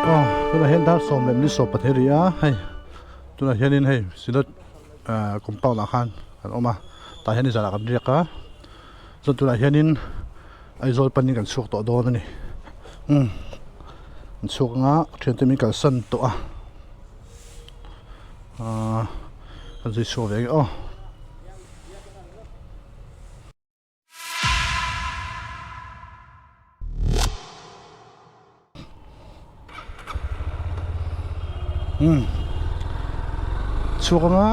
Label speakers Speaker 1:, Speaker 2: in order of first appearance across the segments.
Speaker 1: tu na hen dar som lem ni so patheria hei tu na hianin hei silot compound a khan kan oma ta hian zara kan riaka so tu na hianin aizol panin kan chuk to don ani chuk nga chemical san to kan zui so ve chuk nga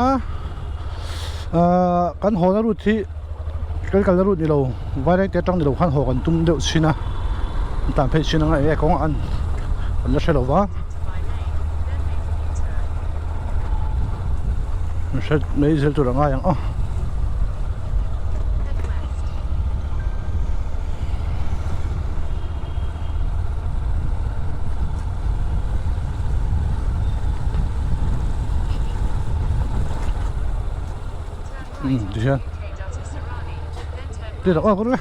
Speaker 1: kan ho na ru thi kal na ru ni lo vai te tang ni lo khan ho kan tum deuh china tam phei china nga e kong an la shelo wa shet mei zel tu ranga yang đi chưa? Đi đâu có đấy.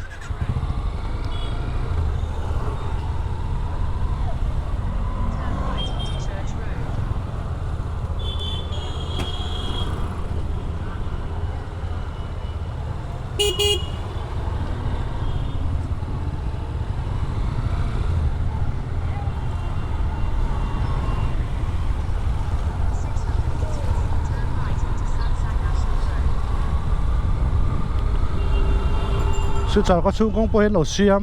Speaker 1: Sự chào có chung công bố hiện lẩu xiêm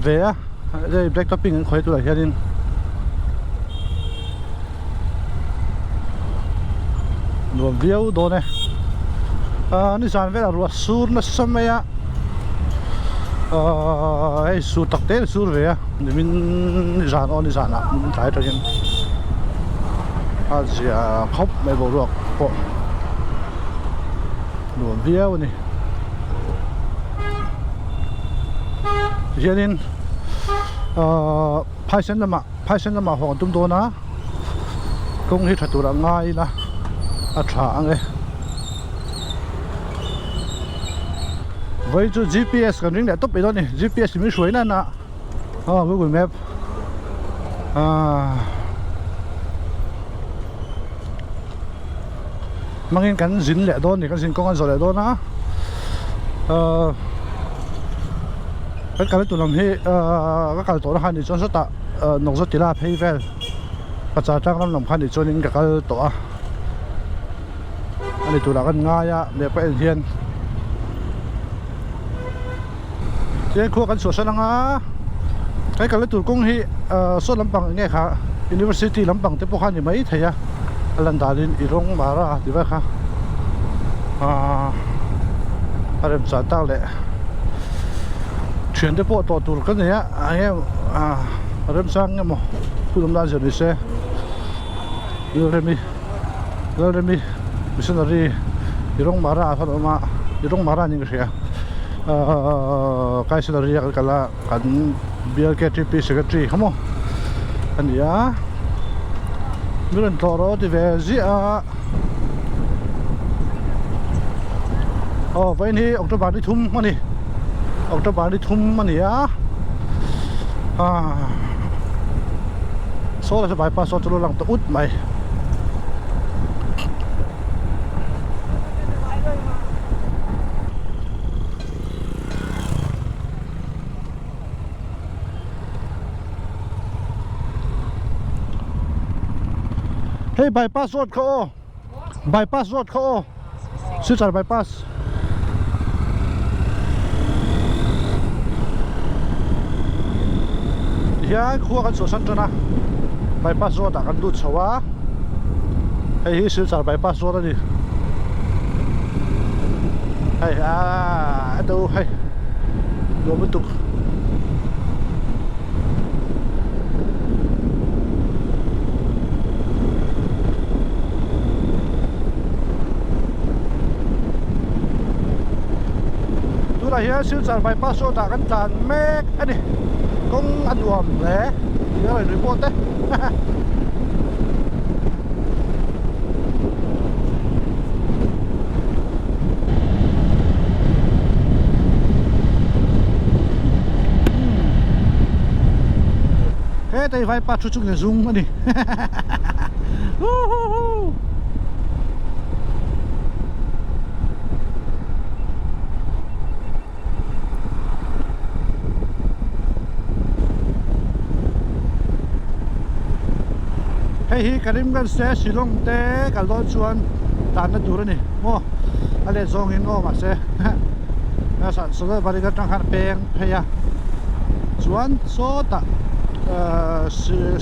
Speaker 1: về á đây black topping khói tôi lại hiện luôn view đó này ni san về là ruột sur nó xâm á ấy sur tắc tế sur về á để mình ni san à mình thấy cho nên giờ khóc mấy bộ ruột bộ luôn view này hiện phai sen lama ho tum do na kong hi thatu ra ngai na a tha ange với chu GPS kan ring le top đó ni GPS mi suai na Google Map mangin kan zin le do ni kan zin kong an zo le do na cái tụi làm hi cái tổ nó hành thì cho rất tạ nông rất là hay về và trả trang làm hành thì cho nên cái tổ anh thì tụi nó gần ngay á để phải hiện trên khu căn sổ sân á cái tụi công hi số làm bằng nghe khá University làm bằng tiếp hành thì mấy thầy á lần đầu tiên irong mà ra thì vậy khá em trả tao lệ chuyển tới bộ tổ tụt cái này á anh em rem sang nghe mà khu đông đa giờ đi xe remi missionary irong mara thôi mà irong mara những cái cái salary cái là kan BLKTP secretary không anh ya mình toro thì về gì vậy thì ông cho bạn đi thum mà đi ông cho bạn đi thum mà nhỉ số là bài pass cho lăng út mày hey bypass road ko bypass road ko sitar bypass ya khu kan so san tona bypass road kan du chawa hey hi sitar bypass road ani hey đâu hey do betuk là hiện siêu sản bypass road kan tan mek ani kong an uam le nhớ lại report đấy tay vai pa chu chu le zung ani hi Karimganj se Shillong te kaldo chuan tan na tur ani mo ale zong in o ma se na sa so da bari ga tang han peng pheya chuan so ta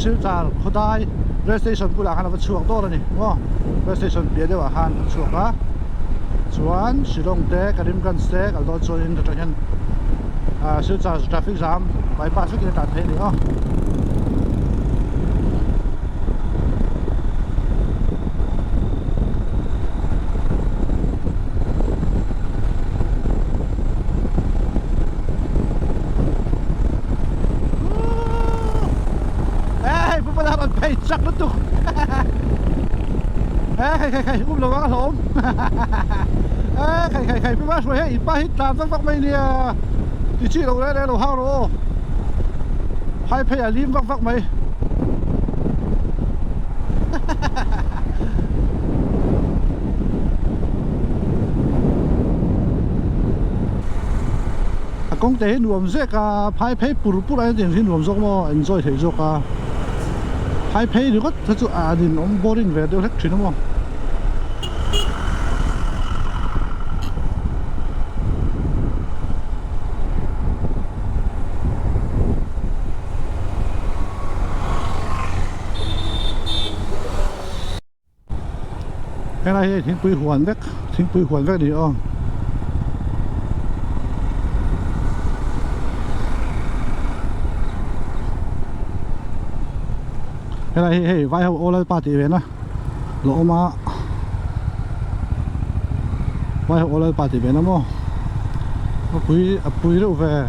Speaker 1: silchar khodai rail station pula han va chuak dor ani mo rail station bia dewa han chuak a chuan Shillong te Karimganj te kaldo chuan in ta hian silchar traffic jam bypass ki ta thei ni o chắc nó tục khai lo wang lom khai pi ba shwe hi pa hit tan vak mai ni ti chi lo le lo ha ro hai phe ya lim vak mai công tế nuông dễ cả phai phê buru buru anh tiền xin nuông dốc mà enjoy thấy dốc à phai phê thì có thật sự đình ông boring về đều hết chuyện đúng không cái này thì quy hoạch vét đi ông cái này vai hậu ô lai ba tỷ về nè lỗ mà vai hậu ô lai ba tỷ về nè mò quý đâu về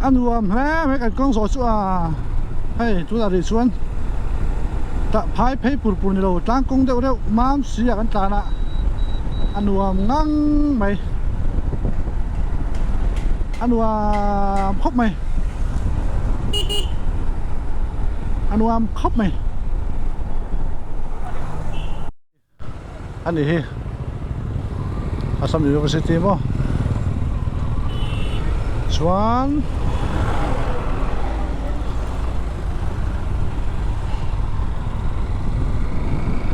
Speaker 1: anh nuông hè mấy cái con sò chua hey chúng ta đi xuống ta phai phê bùn bùn này đâu trang công đâu đâu mám xí à cái ta nè anh nuông ngang mày anh nuông khóc mày anh nuông khóc mày anh đi Assam University mo chuan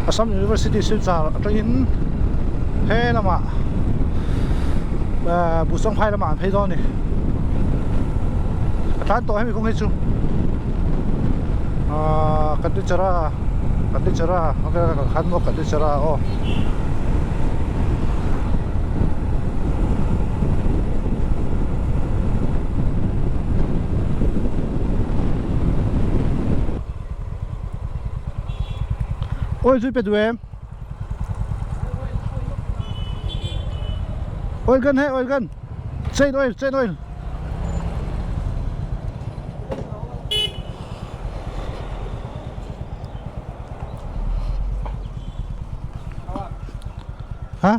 Speaker 1: Assam University silchar atangin he lama busong phai lama phei do ni athan to hemi kong he chu kaddi chara okay khan mo kaddi chara o ôi dưới bệt em ôi gần hay ôi gần chơi thôi hả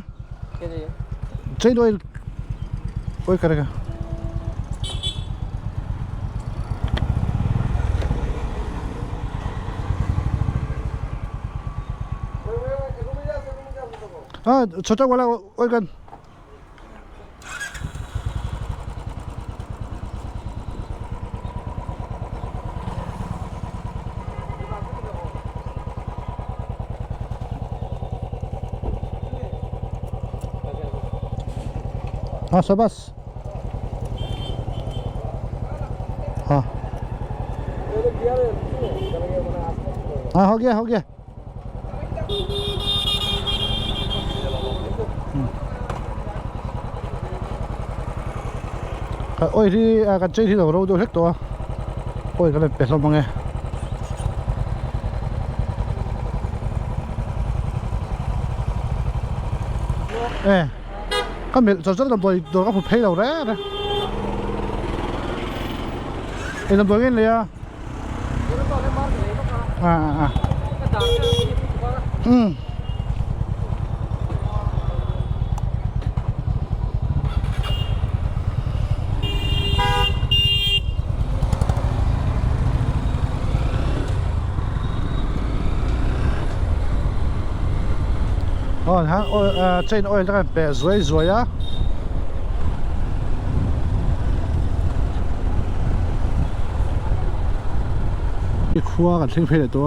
Speaker 1: chơi thôi ôi cái này 저쪽 올라 올간 sabas हो गया ôi thì cái chơi thì đâu đâu hết to ôi cái này bẹt lắm nghe cái miệng cho rất là bồi đồ các phụ phê đâu đấy Ê, tầm tối lên à? À. Ừ. Han chain oil kan pe zuai á. Cái khua cả thêm phê to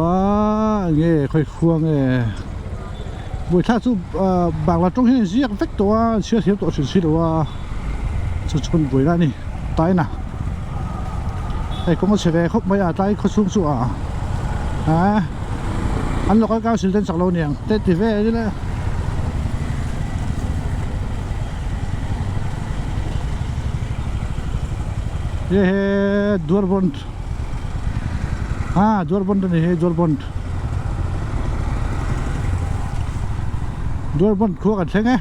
Speaker 1: nghe khơi khua nghe buổi thắt chú bạc là trong hiện gì vách to chưa thiếu tổ chức đó chú chun buổi ra nè tay nè đây có một xe về khóc mấy tay khóc xuống xuống anh lọc cái cao sự tên sạc lâu niềng tết thì về chứ đấy ये Doorbond Doorbond नहीं है Doorbond खुआ करते हैं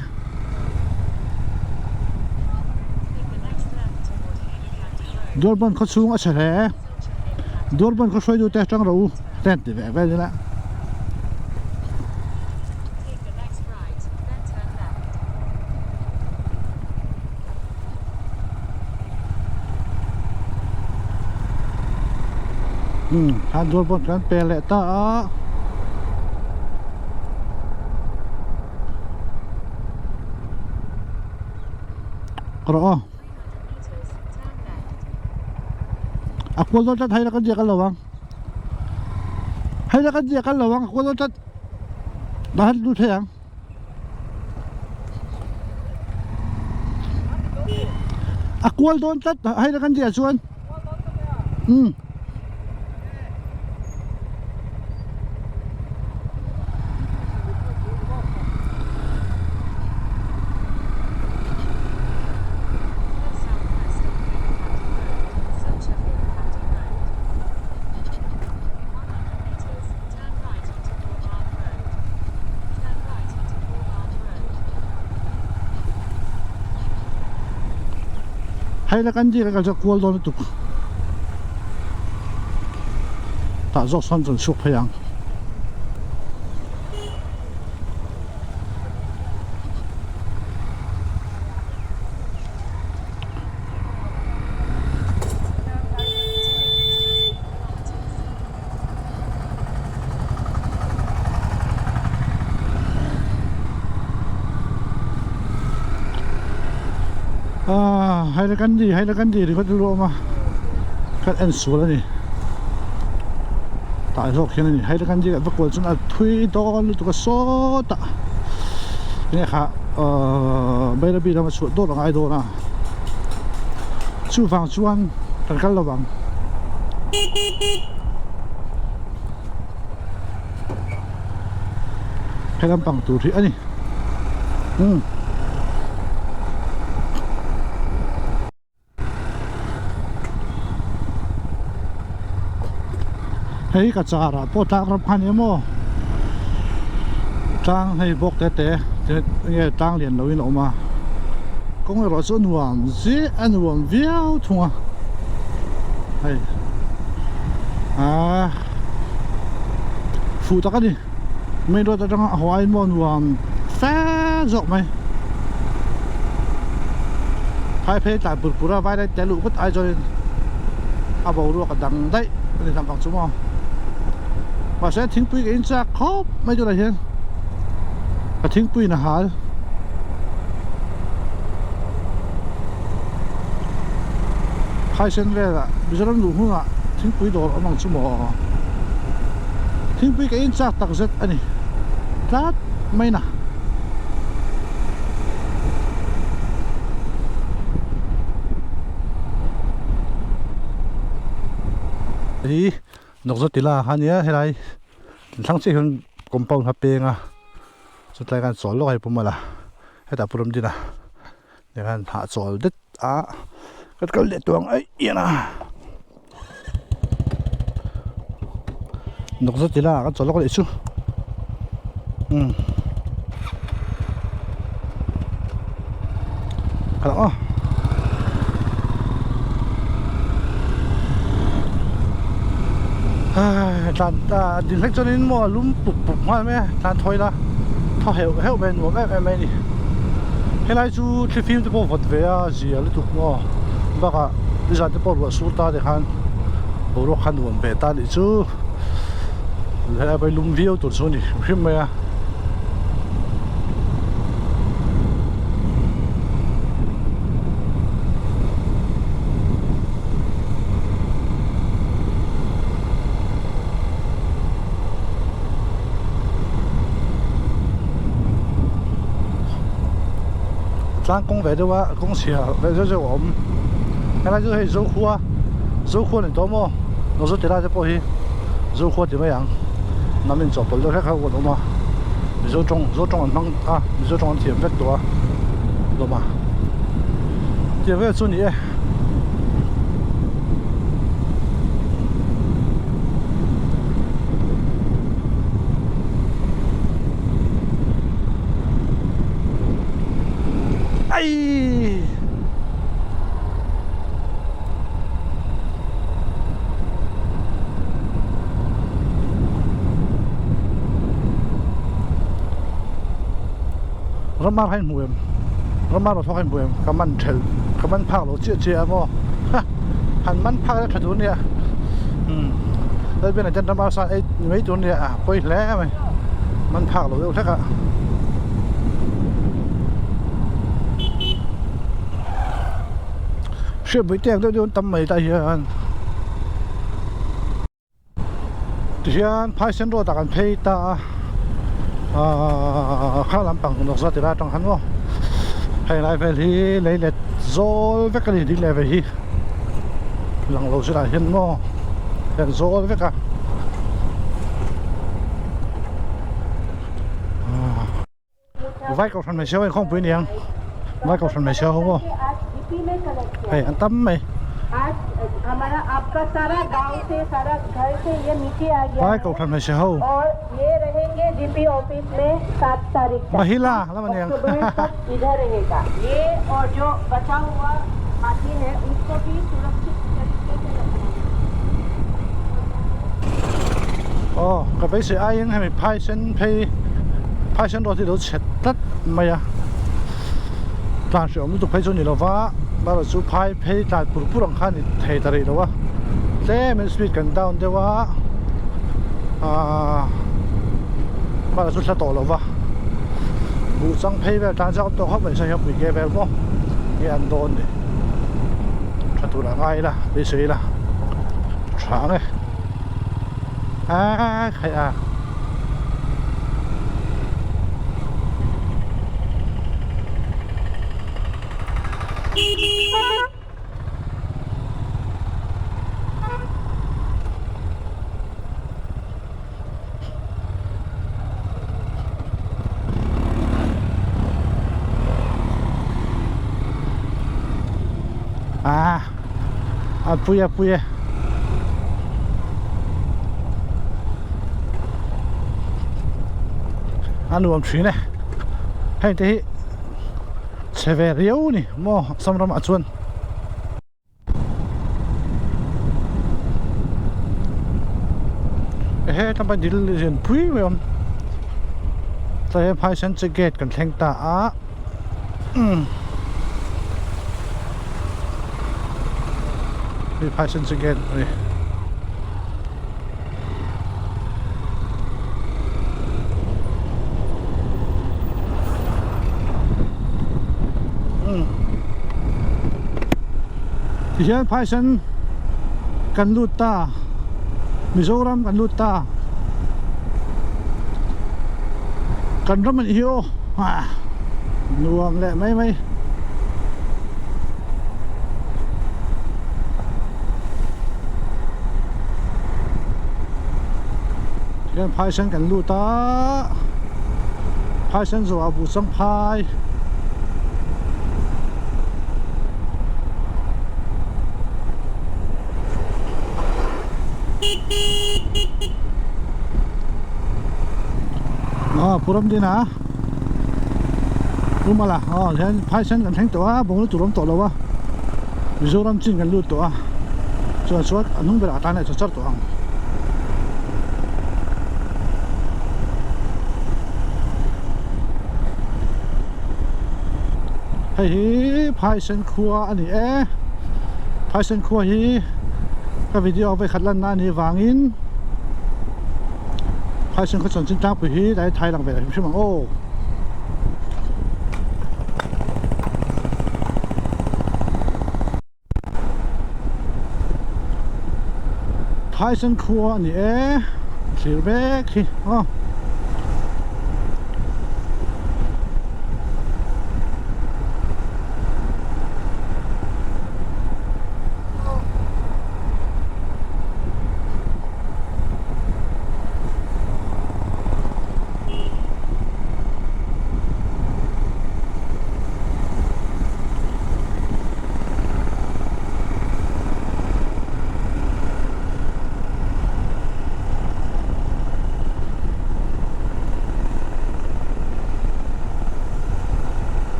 Speaker 1: Doorbond खुद सूंगा अच्छा है Doorbond खुद सोई जो टेस्ट रंग रहू टेंट पे वैसे ना Doorbond kan pele ta Karo Aku lo tat hay na kan dia kan lawang aku lo tat bahal du thayang aku lo tat hay na kan dia chuan hay là cái gì cái cho cuốn luôn tụt ta dốc sân dần sụp hay không hay là cái gì thì có được mà cái ăn số là gì tại sao khi này hay là cái gì bắt đầu chúng ta thuê đó lúc cái số ta nghe hả bây giờ bị làm số đó là ai đó na chú phang chú ăn tất cả là bằng hay làm bằng tủ thì anh hey cả chả ra po tang rap khan emo tang hey bok te nghe tang liền lâu in mà công người rồi nuông dễ ăn nuông véo thua hey phụ tắc đi mấy đôi ta đang hỏi mo nuông phá rộng mày hai phê tại bực bura vai đây chạy lũ bất ai cho nên bầu ruột cả đằng đấy để làm bằng số mò và sẽทิ้ง ปุ๋ย cái in ra khóc mấy chỗ này hen và ทิ้ง ปุ๋ย là hả hai sen về là bây giờ nó đủ không ạ ทิ้ง ปุ๋ย đồ ở bằng số mò ทิ้ง ปุ๋ย cái in ra tặng rất anh này lát mấy nè thì nóc rất là hắn nhé thế này thằng chị hơn compound hấp beng à số tay gan sỏi lôi bùm là hay ta bùm đi nè để gan hạ sỏi đứt cái lệ tuồng ấy yên à nóc rất là cái sỏi lôi đấy chứ cái đó tàn đi khách cho nên mua lúm bục bục hoa mẹ tàn thôi là thọ hiệu bên của em đi hay là chú cái phim thì bộ vật về gì là tụt ngõ bác à bây giờ thì bộ luật sưu ta để khăn bộ luật khăn buồn về ta đi chú là bây lúm view tụt xuống đi phim mày咱公về đâu á公司啊về就我们原来就可以收货啊收货你多么我说对他就不去收货怎么样那边做不了那个我懂吗你说中文帮啊你说中文甜味多懂吗甜味祝你Ramar hay mùi Ramar là thoát hay mùi Cảm ơn thử Cảm ơn phạc lỗ chia mô Hẳn mắn phạc ra thật đúng nè Đây bên này chân Ramar xa ấy mấy đúng nè quay lẽ mày Mắn phạc lỗ yêu thích ạ Sẽ với tiền tôi tâm mấy tại hiện Thì hiện phải xin rồi ta cần phê ta khá lắm bằng nó ra từ ra trong hắn không hay lại về thì lấy lệ rồi với cái gì đi lại về thì lần đầu sẽ là hiện ngô hiện rồi với cả vai cầu phần này xéo không với niềng vai cầu phần này xéo không không hay an tâm mày
Speaker 2: आज हमारा आपका सारा गांव से सारा घर से ये नीचे आ गया
Speaker 1: vai cầu phần này xéo
Speaker 2: और ये रहेंगे डीपी ऑफिस में 7 तारीख तक
Speaker 1: महिला là mà niềng
Speaker 2: इधर रहेगा ये और जो बचा हुआ हाथी है उसको भी सुरक्षित तरीके से
Speaker 1: रखना cái bấy sự ai hay mình phai sen rồi thì nó chết tất mày à但是我们都拍出你的话那个就拍但不能看你睇到你的话这边 speed 跟 down 的话那个就下到了话不想拍呗但是我都后面想要回给呗么也很多的他突然挨了被谁了长哎係啊不要anh uống chuyện này hay thế sẽ về riêu nè mua xong rồi mà chuồn hết tao đi liền quý vậy không tại phải xem cái gate cần thanh ta đi phải xem cái gate này thì hiện phải xem cần lút ta Mizoram cần lút ta cần rất mình hiểu nuông lại mấy hiện phải xem cần lút ta phải xem rồi abu sang phải puram din ha rumala then phaisan kan theng to a bong turam to lawa mizoram chin kan lut to a chuan chuan anung bela ta na char to ang hi phai sen khua ani e phai sen khua hi ka videoไปขัดลั่นนะนี่วางอินphai sen khua chọn chính trangไปhiได้ไทยหลังไปใช่มั้งโอ้phai sen khuaนี่เอสิเบกที่อ๋อ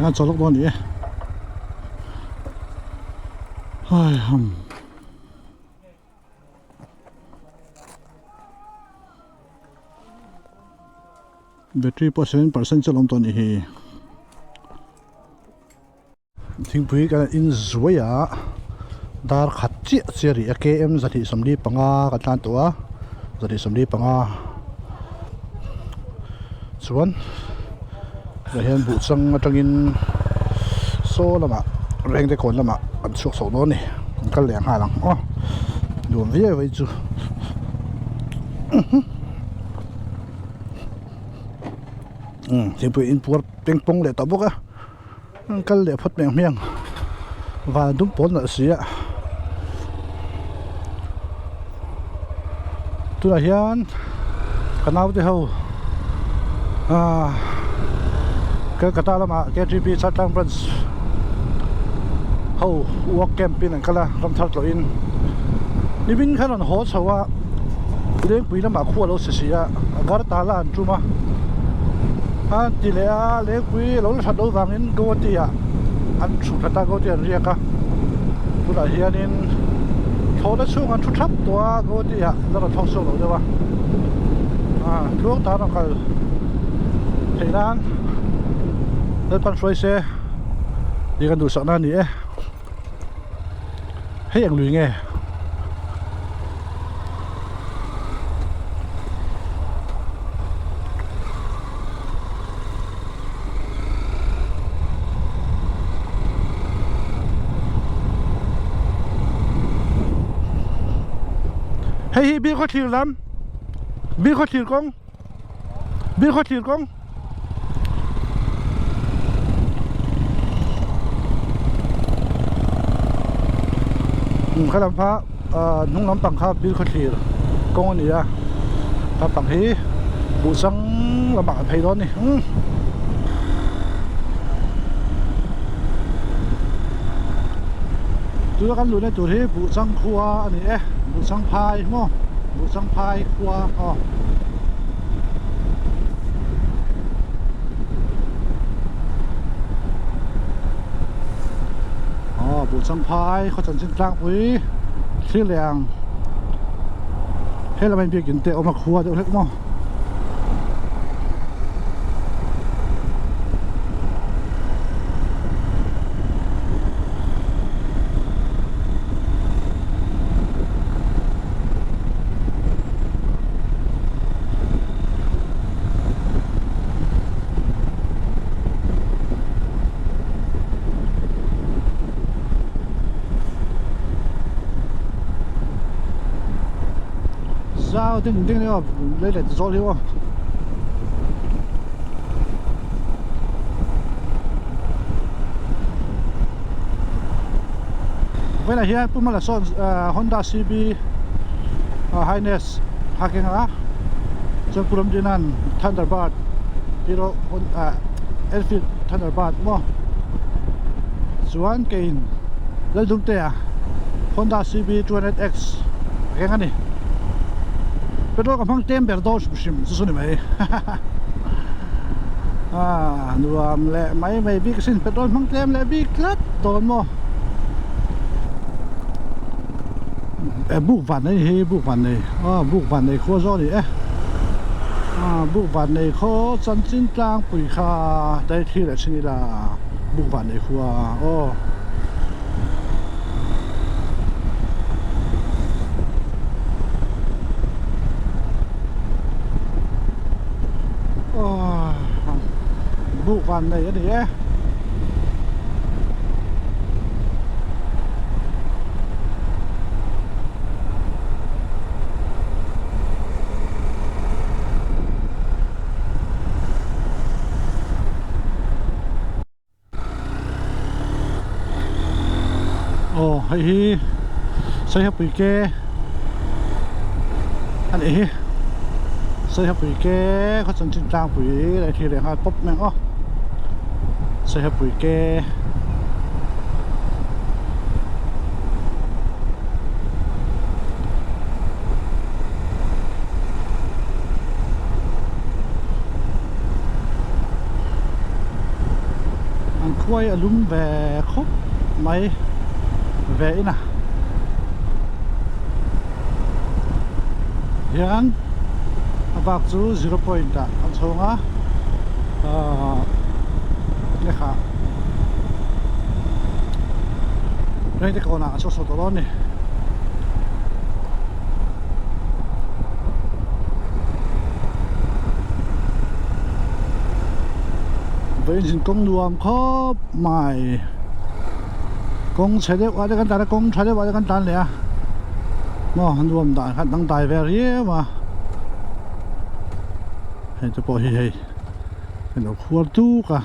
Speaker 1: งั้นจอดรถบนนี้เฮ้ยแบตเตอรี่%จะลงตัวนี้ทิ้งปุ๋ยกันอินสวยอ่ะดาร์ขัดเจี๊ยเสียรีเกมจะที่สมดีปังอากันทานตัวจะที่สมดีปังอาส่วนเราเห็นบุษงจังอินโซ่ละมะแรงแต่คนละมะอันสุกโซโดนี่ก็แรงหาหลังอ๋อดูไม่ใช่ไว้จูที่ไปอินปวดเป่งปงเลยต่อบุกอ่ะก็เลยพัดเมียงเมียงว่าดุ้มปนละเสียตัวเฮียนกันเอาที่เขาก็กระตาละมาแกทีพีชัดตั้งบรันส์เขาวอกแกมปีนั่นก็ละรำทัดลอยอินนี่วิ่งแค่นั้นโหดสว่าเลี้ยงปีละมาขั้วเราเสียการตาละอันจูมาทีเลี้ยงปีเราชัดเราวางอินโกตีอ่ะอันสุดท้ายโกตีเรียกอ่ะตัวเฮียนินโทรได้ช่วงอันชุดทับตัวโกตีอ่ะแล้วเราท่องโซ่เราได้ปะช่วงตาเราก็เท่นั้นแล้วปันช่วยเสียดีกันดูสักนานี้ให้อย่างลุยไงให้บีเขาถีบล้ำบีเขาถีบกงบีเขาถีบกงข้าลำพระนุ่งน้ำปังข้าบิลคทีกงอันนี้ข้าปังฮีบุษงลำบากไพร้อนนี่ตัวกันรู้ในตัวที่บุษงครัวอันนี้บุษงพายมั้งบุษงพายครัวบุษงพายเขาจัดชิ้นกลางปุ๋ยที่แรงให้เราไม่เบียกินเตะออกมาครัวเดี๋ยวเล็กมั้งsao tiếng tiếng nữa lấy lại gió đi không vậy là hiện cũng là son Honda CB Highness haking á cho kurum dinan Thunderbird hero Enfield Thunderbird mo chuan kein lal dum te a Honda CB 200X cái ngani petrol ka phang tem ber dos busim su ni mai nuam le mai big sin petrol phang tem le big klat ton mo buk van này hi buk van này buk van này kho zo ni buk van này kho chan chin tlang pui kha dai thi la chini la buk van này khuwa buk van này ni hi xây hấp bì kê anh ấy xây hấp bì kê có chân chân trang bì lại thì để hai bóp mẹ xây hấp bì kê anh quay ở lúng về khúc máy về nè hiện bác chú 0 point anh xong á nghe khá đây thì còn là số số đó nè với những công luồng khóc mày công chế đẹp quá cái đàn công chế đẹp quá cái đàn này mà hắn rùm đại hắn đang đại về riêng mà hay cho bỏ hay nó khua tu cả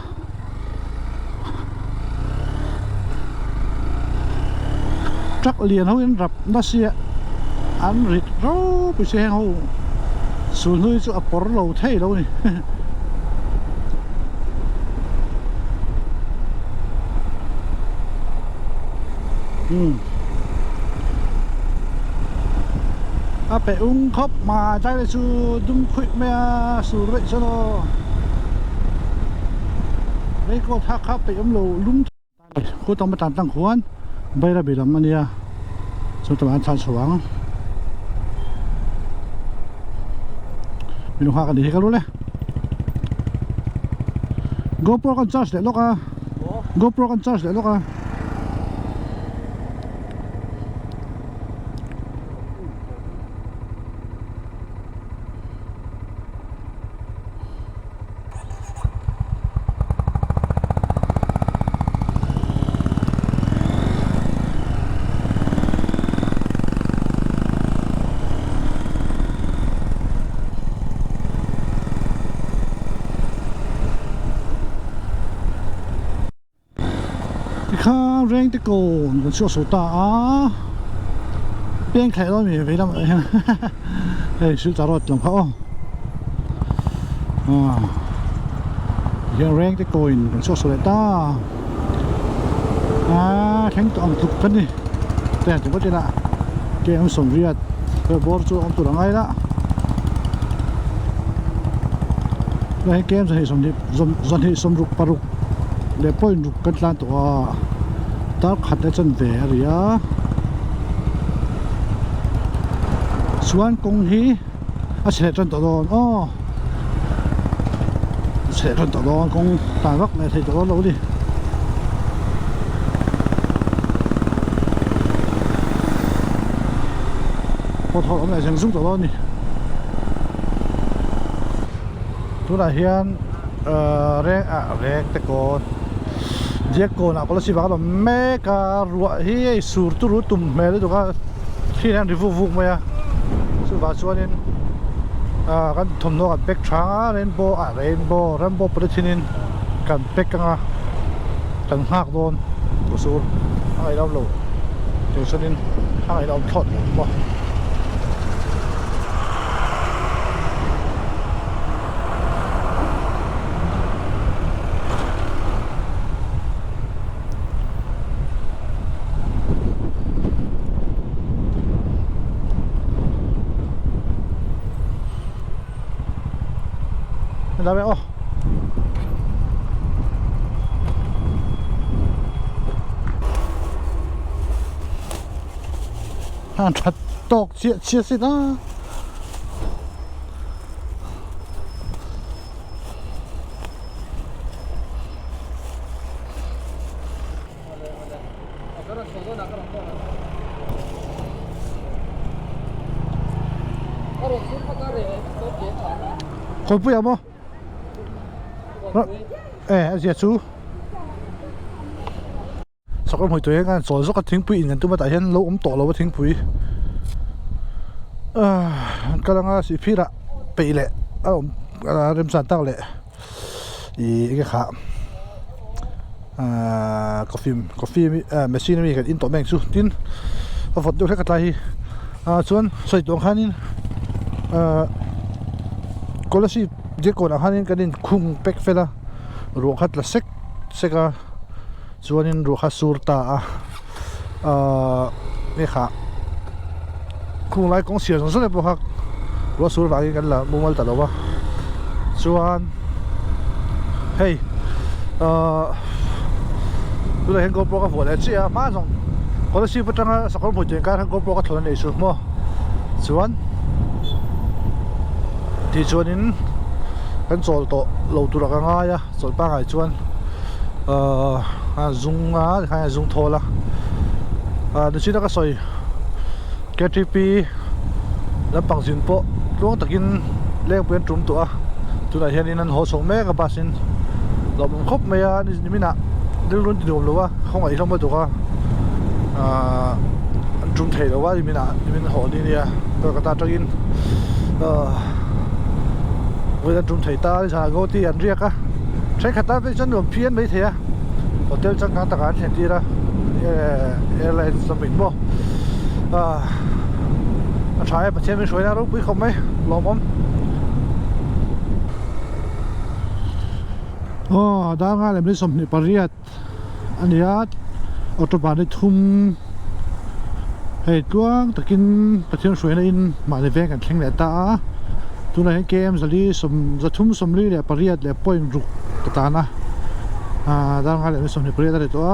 Speaker 1: chắc liền không yên rập nó xe ăn rịt rau bị xe hậu xuống hơi chỗ bỏ lầu thay đâu này bé ung khóc mà trái lại su đúng khuyết mẹ su vậy cho nó đấy có thác khắp bị ấm lù lúng cô tông bắt tăng khoan bây giờ bị làm anh nha số tầm ăn sáng sáng mình hoa cái gì cái luôn đấy GoPro con charge để lúc GoPro con charge để lúc khá rèn tới cồn còn số ta bên khai đó mình phải làm vậy đây sự trả rồi làm khó giờ rèn tới cồn còn số ta thánh tụ ông thục phân đi đây chúng có chuyện lạ cái ông sống Việt rồi bỏ cho ông tụ là ngay đó đây cái em sẽ sống đi dọn hệ sống rục paruk để point rục cất lan tụ ta khát để chân về rồi á xuân công hi sẽ chân tụ đó sẽ chân tụ đó công tài bắc này thì tụ đó lâu đi một hồi ông này chẳng giúp tụ đó đi tôi là hiện rek te ko diek ko na policy ba lo me ka ruwa hi sur tu ru tum me le ka khi han rivu vuk ma ya su ba chuanin kan thom no kan pek thanga rainbow prethinin kan pek ka kan hak don ko sur ai lo lo to chuanin ai lo thot mo Đó vậy ô. Hàng thật tộc chia xịt đó. Còn bây giờ không? Giờ chú sao con hồi tuổi ngàn rồi rất là thính bụi ngàn tôi mà tại hiện lâu ống tổ lâu thính bụi cái đó là phi ra bị lệ rem sản tao lệ cái khác coffee machine này cái in tổ mèn chú tin và phật được hết cái này chuan xoay tuồng khanin có là gì chỉ còn là khanin cái này khung pek phela ruộng khát là seka chuanin ruộng khát surta này khác khung lại công sự rất là bổ hắc ruộng sur vàng cái là mua mal tao đâu chuan hey tôi là hiện GoPro cái phụ lệ chứ mà rồi có là gì bất ngờ sao con một chuyện cái hiện GoPro cái thằng này xuống mua chuan thì chuanin cái chỗ đó lâu tu cái ngay á chỗ ba ngày chuan dùng hay dùng thô là được chỉ là cái soi KTP là bằng zin po lúc tất nhiên lấy bên trung tụ tu là hiện nay họ sống mấy cái basin rồi mình khóc mấy như thế nào đừng luôn tìm luôn không ai không bao giờ trung thể đâu như thế nào như thế họ đi nè tôi cái ta cho in với là trung thể ta thì sao có tiền riêng áใช้ khát ta với chân đường phiên mấy thế hotel chẳng hạn tất cả hiện đi ra airline summit bo trái mà trên bên suối nào đâu biết không mấy lom không đã ngay làm đi sầm đi Paris anh ấy autobahn đi thum hay tuang tất nhiênประเทศsuối này in mà để vềกันแข่งเลยtaตัวไหนเกมจะรีสมจะทุ่มสมรีเลยปริยัติเลยป่วยรุกกตานะด้านการเลยไม่สมในปริยัติเลยตัว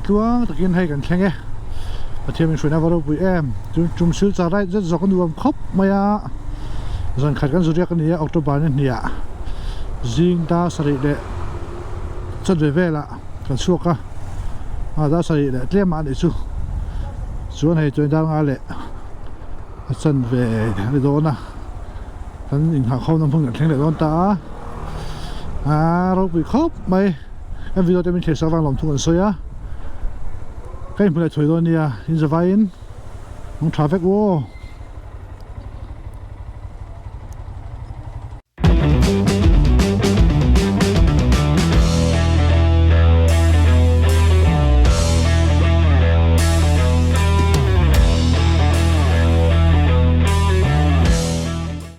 Speaker 1: ตัวตะกินให้กันแข่งไงประเทศมันช่วยนะว่าเราไปจุ่มซื้อจะได้จะจอกกันดูครบไหมส่วนขัดกันสุดยอดกันนี้ออกตัวบานเนี่ยจิงตาสริเลยจะเวละกันชัวกะตาสริเลยเลี้ยมาเลยส่วนให้ตัวด้านการเลยsân về để đó nè hắn nhìn hàng không nằm phương cảnh để đó ta rồi bị khóc mày em video cho mình thể sao vang lòng thu gần soi á cái mình lại thổi đó nè in the vine không traffic wo